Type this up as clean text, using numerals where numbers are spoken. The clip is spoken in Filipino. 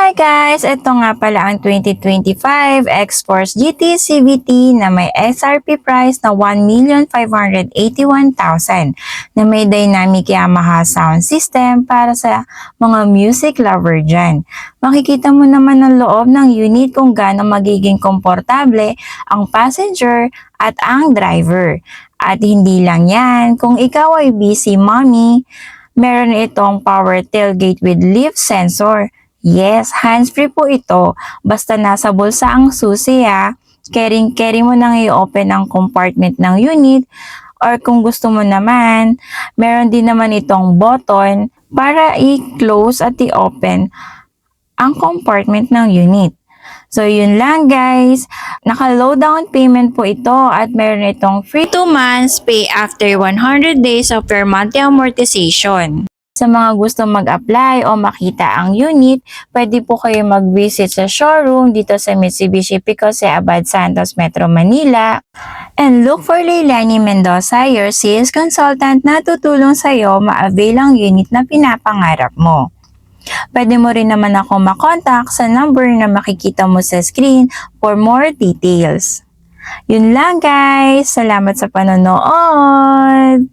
Hi guys! Ito nga pala ang 2025 X-Force GT CVT na may SRP price na 1,581,000 na may dynamic Yamaha sound system para sa mga music lover dyan. Makikita mo naman ang loob ng unit kung gaano magiging komportable ang passenger at ang driver. At hindi lang yan, kung ikaw ay busy mommy, meron itong power tailgate with lift sensor. Yes, hands-free po ito. Basta nasa bulsa ang susi ha. Carry mo nang i-open ang compartment ng unit. Or kung gusto mo naman, meron din naman itong button para i-close at i-open ang compartment ng unit. So yun lang guys. Naka-low down payment po ito at meron itong free 2 months pay after 100 days of your monthly amortization. Sa mga gusto mag-apply o makita ang unit, pwede po kayo mag-visit sa showroom dito sa Mitsubishi Picosa, Abad Santos, Metro Manila. And look for Leilani Mendoza, your sales consultant na tutulong sa iyo ma-avail ang unit na pinapangarap mo. Pwede mo rin naman ako makontak sa number na makikita mo sa screen for more details. Yun lang guys! Salamat sa panonood!